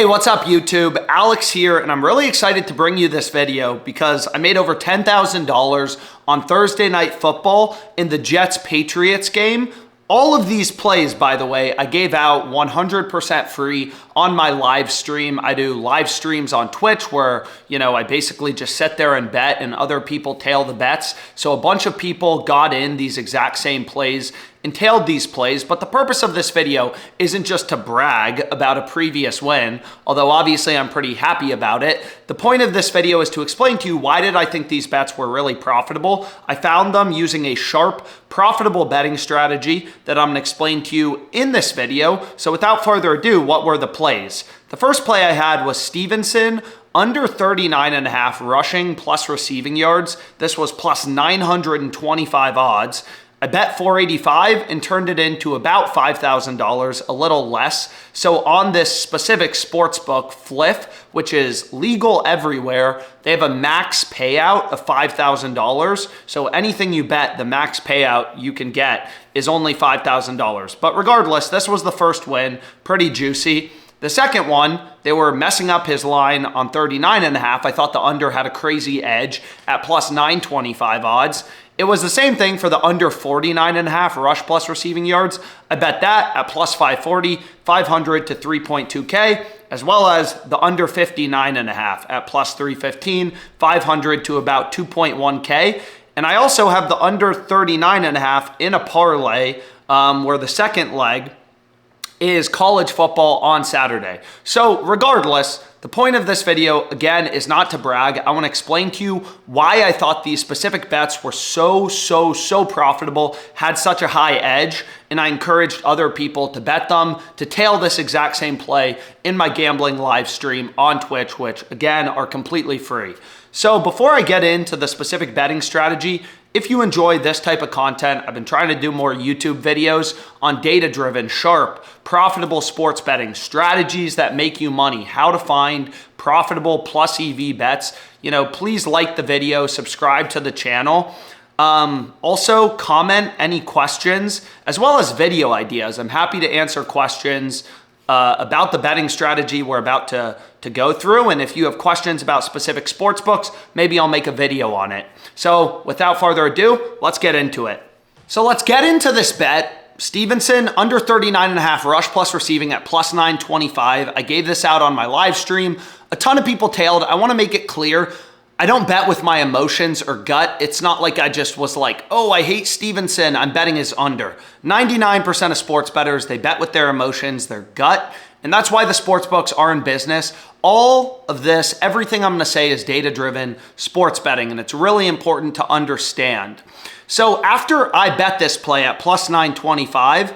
Hey, what's up YouTube? Alex here, and I'm really excited to bring you this video because I made over $10,000 on Thursday Night Football in the Jets-Patriots game. All of these plays, by the way, I gave out 100% free on my live stream. I do live streams on Twitch where, I basically just sit there and bet and other people tail the bets. So a bunch of people got in these exact same plays and tailed these plays, but the purpose of this video isn't just to brag about a previous win, although obviously I'm pretty happy about it. The point of this video is to explain to you why did I think these bets were really profitable. I found them using a sharp, profitable betting strategy that I'm gonna explain to you in this video. So without further ado, what were the plays? The first play I had was Stevenson under 39.5 rushing plus receiving yards. This was plus 925 odds. I bet 485 and turned it into about $5,000, a little less. So on this specific sportsbook, Fliff, which is legal everywhere, they have a max payout of $5,000. So anything you bet, the max payout you can get is only $5,000. But regardless, this was the first win, pretty juicy. The second one, they were messing up his line on 39.5. I thought the under had a crazy edge at plus 925 odds. It was the same thing for the under 49.5 rush plus receiving yards. I bet that at plus 540, 500 to 3.2K, as well as the under 59.5 at plus 315, 500 to about 2.1K. And I also have the under 39.5 in a parlay where the second leg is college football on Saturday. So regardless, the point of this video, again, is not to brag. I want to explain to you why I thought these specific bets were so profitable, had such a high edge, and I encouraged other people to bet them, to tail this exact same play in my gambling live stream on Twitch, which again, are completely free. So before I get into the specific betting strategy, if you enjoy this type of content, I've been trying to do more YouTube videos on data-driven, sharp, profitable sports betting, strategies that make you money, how to find profitable plus EV bets. Please like the video, subscribe to the channel. Also, comment any questions as well as video ideas. I'm happy to answer questions about the betting strategy we're about to go through. And if you have questions about specific sports books, maybe I'll make a video on it. So without further ado, let's get into it. So let's get into this bet. Stevenson under 39.5 rush plus receiving at plus 925. I gave this out on my live stream. A ton of people tailed. I want to make it clear, I don't bet with my emotions or gut. It's not like I just was like, oh, I hate Stevenson, I'm betting his under. 99% of sports bettors, they bet with their emotions, their gut, and that's why the sports books are in business. All of this, everything I'm gonna say is data-driven sports betting, and it's really important to understand. So after I bet this play at plus 925,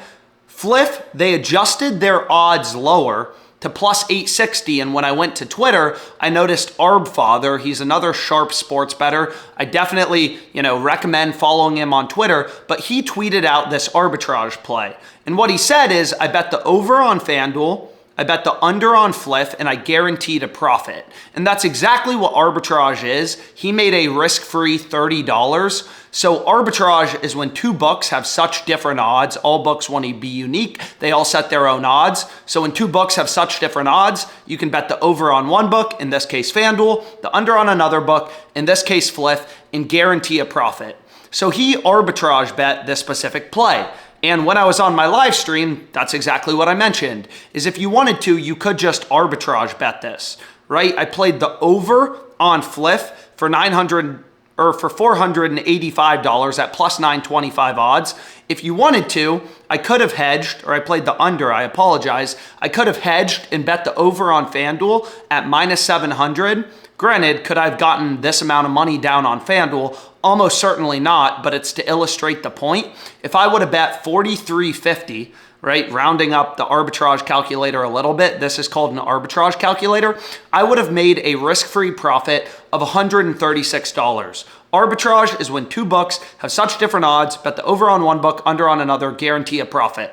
Fliff, they adjusted their odds lower to plus 860, and when I went to Twitter, I noticed Arbfather, he's another sharp sports bettor. I definitely, recommend following him on Twitter, but he tweeted out this arbitrage play. And what he said is, I bet the over on FanDuel, I bet the under on Fliff, and I guaranteed a profit. And that's exactly what arbitrage is. He made a risk-free $30. So arbitrage is when two books have such different odds. All books want to be unique. They all set their own odds. So when two books have such different odds, you can bet the over on one book, in this case FanDuel, the under on another book, in this case Fliff, and guarantee a profit. So he arbitrage bet this specific play. And when I was on my live stream, that's exactly what I mentioned, is if you wanted to, you could just arbitrage bet this, right? I played the over on Fliff for $485 at plus 925 odds. If you wanted to, I could have hedged, or I played the under, I apologize. I could have hedged and bet the over on FanDuel at minus 700. Granted, could I have gotten this amount of money down on FanDuel? Almost certainly not, but it's to illustrate the point. If I would have bet 43.50, right, rounding up the arbitrage calculator a little bit, this is called an arbitrage calculator, I would have made a risk-free profit of $136. Arbitrage is when two books have such different odds, bet the over on one book, under on another, guarantee a profit.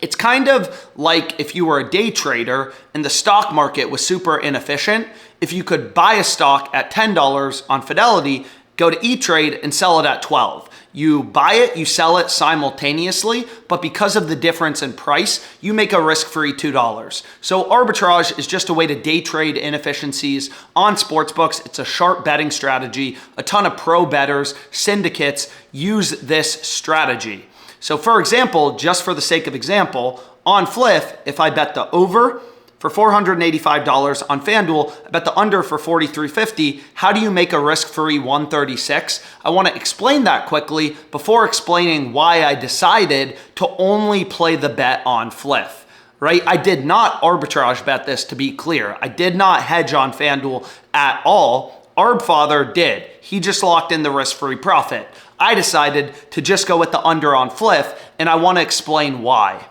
It's kind of like if you were a day trader and the stock market was super inefficient. If you could buy a stock at $10 on Fidelity, go to E-Trade and sell it at $12. You buy it, you sell it simultaneously, but because of the difference in price, you make a risk-free $2. So arbitrage is just a way to day trade inefficiencies on sportsbooks. It's a sharp betting strategy. A ton of pro bettors, syndicates use this strategy. So for example, just for the sake of example, on Fliff, if I bet the over for $485 on FanDuel, I bet the under for $43.50. How do you make a risk-free $136? I want to explain that quickly before explaining why I decided to only play the bet on Fliff, right? I did not arbitrage bet this, to be clear. I did not hedge on FanDuel at all. Arbfather did. He just locked in the risk-free profit. I decided to just go with the under on Fliff, and I want to explain why.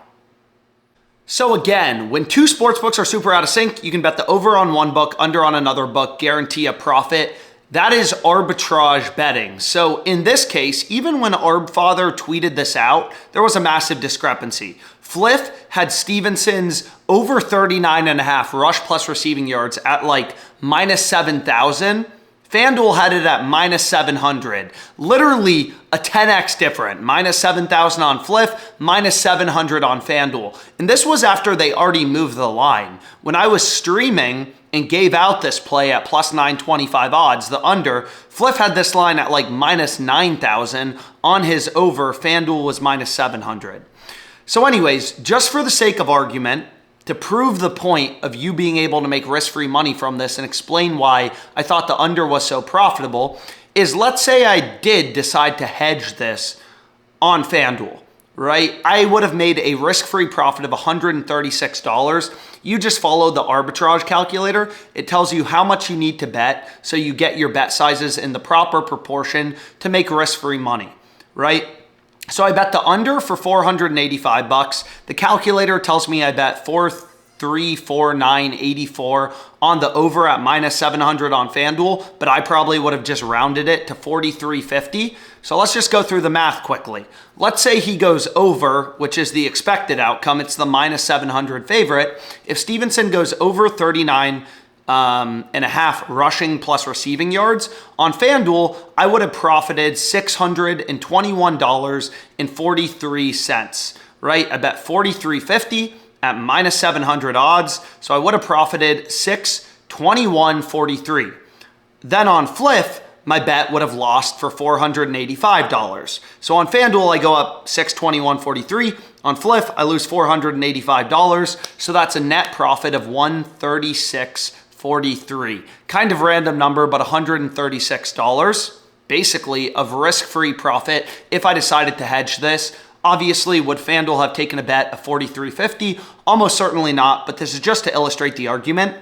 So again, when two sportsbooks are super out of sync, you can bet the over on one book, under on another book, guarantee a profit. That is arbitrage betting. So in this case, even when Arbfather tweeted this out, there was a massive discrepancy. Fliff had Stevenson's over 39.5 rush plus receiving yards at like minus 7,000. FanDuel had it at minus 700, literally a 10x different, minus 7,000 on Fliff, minus 700 on FanDuel. And this was after they already moved the line. When I was streaming and gave out this play at plus 925 odds, the under, Fliff had this line at like minus 9,000 on his over, FanDuel was minus 700. So anyways, just for the sake of argument, to prove the point of you being able to make risk-free money from this and explain why I thought the under was so profitable, is let's say I did decide to hedge this on FanDuel, right? I would have made a risk-free profit of $136. You just follow the arbitrage calculator. It tells you how much you need to bet so you get your bet sizes in the proper proportion to make risk-free money, right? So I bet the under for $485. The calculator tells me I bet 4,349.84 on the over at minus 700 on FanDuel, but I probably would have just rounded it to 43.50. So let's just go through the math quickly. Let's say he goes over, which is the expected outcome. It's the minus 700 favorite. If Stevenson goes over 39 and a half rushing plus receiving yards on FanDuel, I would have profited $621.43, right? I bet 43.50 at minus 700 odds, so I would have profited $621.43. Then on Fliff, my bet would have lost for $485. So on FanDuel, I go up $621.43. On Fliff, I lose $485. So that's a net profit of $136.43. Kind of random number, but $136 basically of risk-free profit if I decided to hedge this. Obviously, would FanDuel have taken a bet of $43.50? Almost certainly not, but this is just to illustrate the argument.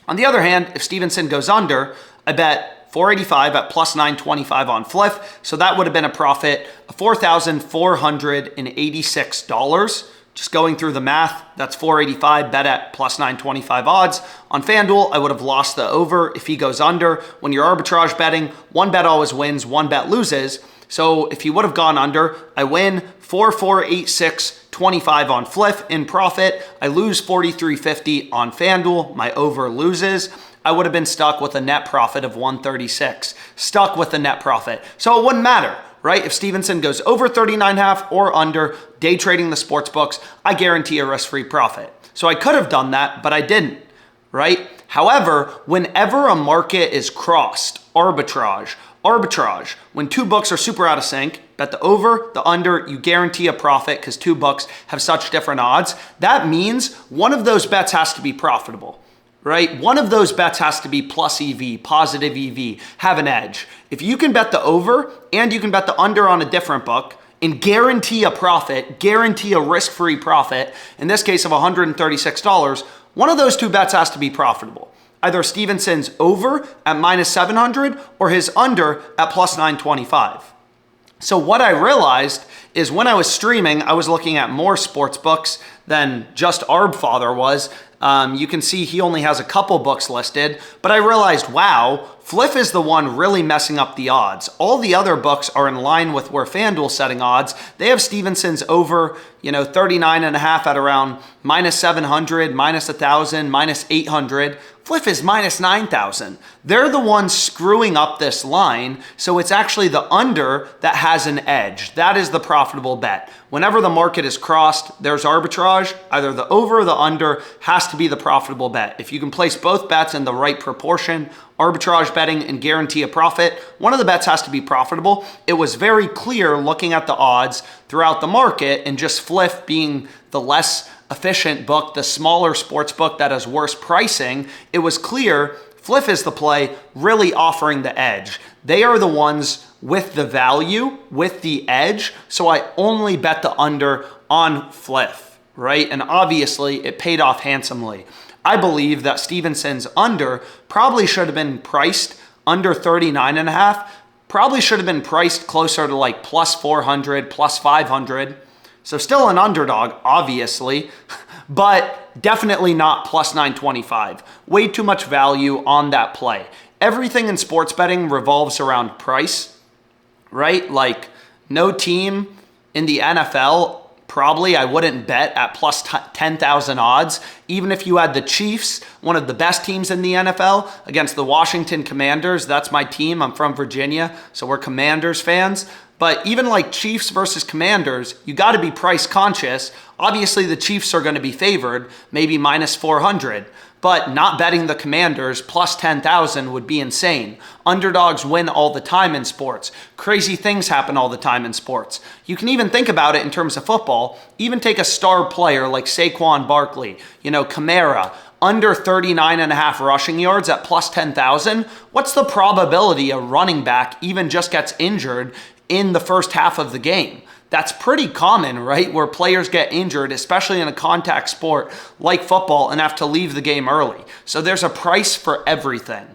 On the other hand, if Stevenson goes under, I bet $485 at plus 925 on Fliff. So that would have been a profit of $4,486. Just going through the math, that's $485 bet at plus 925 odds. On FanDuel, I would have lost the over if he goes under. When you're arbitrage betting, one bet always wins, one bet loses. So if he would have gone under, I win 4,486.25 on Fliff in profit. I lose 43.50 on FanDuel. My over loses. I would have been stuck with a net profit of 136. Stuck with a net profit. So it wouldn't matter, right? If Stevenson goes over 39.5 or under, day trading the sports books, I guarantee a risk-free profit. So I could have done that, but I didn't, right? However, whenever a market is crossed, arbitrage, when two books are super out of sync, bet the over, the under, you guarantee a profit because two books have such different odds. That means one of those bets has to be profitable, right? One of those bets has to be plus EV, positive EV, have an edge. If you can bet the over and you can bet the under on a different book and guarantee a profit, guarantee a risk-free profit, in this case of $136, one of those two bets has to be profitable. Either Stevenson's over at minus 700 or his under at plus 925. So what I realized is when I was streaming, I was looking at more sports books than just Arbfather was. You can see he only has a couple books listed, but I realized, wow, Fliff is the one really messing up the odds. All the other books are in line with where FanDuel's setting odds. They have Stevenson's over, 39.5 at around minus 700, minus 1,000, minus 800. Fliff is minus 9,000. They're the ones screwing up this line, so it's actually the under that has an edge. That is the profitable bet. Whenever the market is crossed, there's arbitrage. Either the over or the under has to be the profitable bet. If you can place both bets in the right proportion, arbitrage betting and guarantee a profit, one of the bets has to be profitable. It was very clear looking at the odds throughout the market, and just Fliff being the less efficient book, the smaller sports book that has worse pricing, it was clear Fliff is the play really offering the edge. They are the ones with the value, with the edge, so I only bet the under on Fliff, right? And obviously it paid off handsomely. I believe that Stevenson's under probably should have been priced under 39.5, probably should have been priced closer to like plus 400, plus 500. So still an underdog, obviously, but definitely not plus 925. Way too much value on that play. Everything in sports betting revolves around price, right? Like no team in the NFL, probably I wouldn't bet at plus 10,000 odds. Even if you had the Chiefs, one of the best teams in the NFL, against the Washington Commanders. That's my team. I'm from Virginia, so we're Commanders fans. But even like Chiefs versus Commanders, you got to be price conscious. Obviously, the Chiefs are going to be favored, maybe minus 400. But not betting the Commanders plus 10,000 would be insane. Underdogs win all the time in sports. Crazy things happen all the time in sports. You can even think about it in terms of football. Even take a star player like Saquon Barkley, Kamara, under 39.5 rushing yards at plus 10,000. What's the probability a running back even just gets injured in the first half of the game? That's pretty common, right? Where players get injured, especially in a contact sport like football, and have to leave the game early. So there's a price for everything.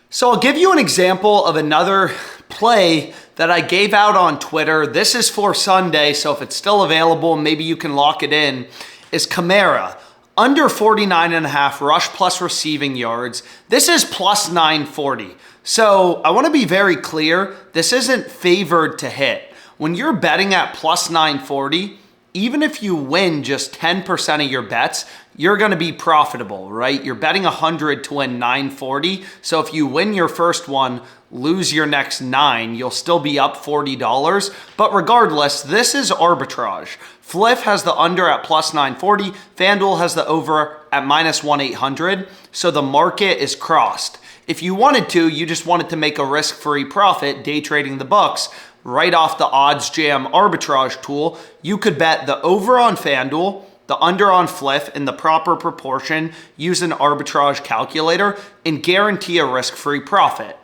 So I'll give you an example of another play that I gave out on Twitter. This is for Sunday, so if it's still available, maybe you can lock it in. Is Kamara. Under 49.5 rush plus receiving yards. This is plus 940. So I want to be very clear. This isn't favored to hit. When you're betting at plus 940, even if you win just 10% of your bets, you're going to be profitable, right? You're betting 100 to win 940. So if you win your first one, lose your next 9, you'll still be up $40. But regardless, this is arbitrage. Fliff has the under at plus 940. FanDuel has the over at minus 1,800. So the market is crossed. If you wanted to, you just wanted to make a risk-free profit day trading the books, right off the OddsJam arbitrage tool, you could bet the over on FanDuel, the under on Fliff in the proper proportion, use an arbitrage calculator, and guarantee a risk-free profit.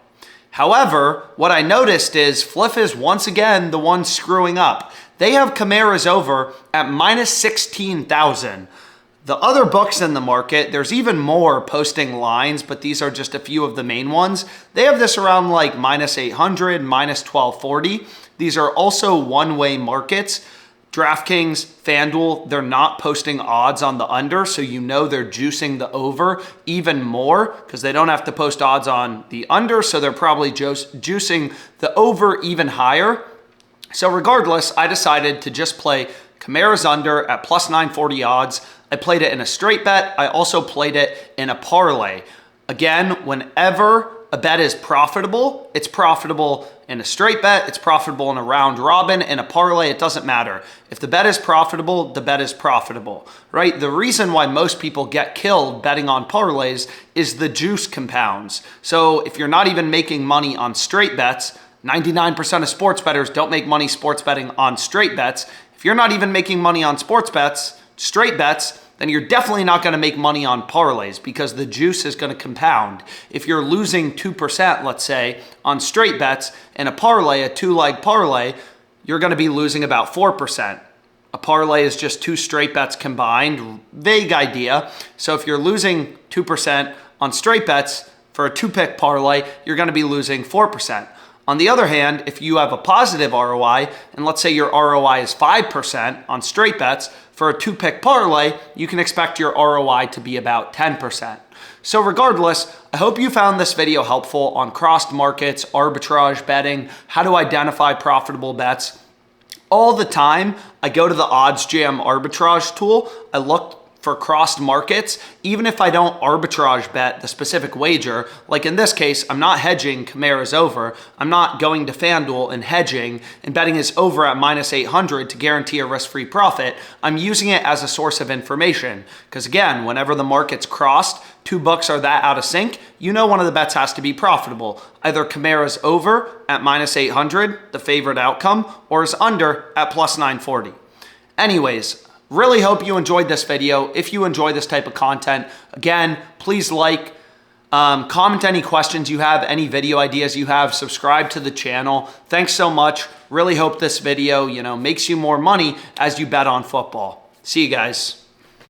However, what I noticed is Fliff is once again the one screwing up. They have Kamara's over at minus 16,000. The other books in the market, there's even more posting lines, but these are just a few of the main ones. They have this around like minus 800, minus 1240. These are also one-way markets. DraftKings, FanDuel, they're not posting odds on the under, so they're juicing the over even more because they don't have to post odds on the under, so they're probably juicing the over even higher. So regardless, I decided to just play Kamara's under at plus 940 odds. I played it in a straight bet. I also played it in a parlay. Again, whenever a bet is profitable, it's profitable in a straight bet, it's profitable in a round robin, in a parlay, it doesn't matter. If the bet is profitable, the bet is profitable, right? The reason why most people get killed betting on parlays is the juice compounds. So if you're not even making money on straight bets, 99% of sports bettors don't make money sports betting on straight bets. If you're not even making money on sports bets, straight bets, then you're definitely not going to make money on parlays because the juice is going to compound. If you're losing 2%, let's say, on straight bets in a parlay, a two-leg parlay, you're going to be losing about 4%. A parlay is just two straight bets combined, vague idea. So if you're losing 2% on straight bets for a two-pick parlay, you're going to be losing 4%. On the other hand, if you have a positive ROI, and let's say your ROI is 5% on straight bets, for a 2-pick parlay, you can expect your ROI to be about 10%. So regardless, I hope you found this video helpful on crossed markets, arbitrage betting, how to identify profitable bets. All the time, I go to the OddsJam arbitrage tool, I look for crossed markets, even if I don't arbitrage bet the specific wager. Like in this case, I'm not hedging Kamara's over. I'm not going to FanDuel and hedging and betting his over at -800 to guarantee a risk-free profit. I'm using it as a source of information. Because again, whenever the market's crossed, two books are that out of sync, you know one of the bets has to be profitable. Either Kamara's over at -800, the favorite outcome, or his under at +940. Anyways, really hope you enjoyed this video. If you enjoy this type of content, again, please like, comment any questions you have, any video ideas you have, subscribe to the channel. Thanks so much. Really hope this video, makes you more money as you bet on football. See you guys.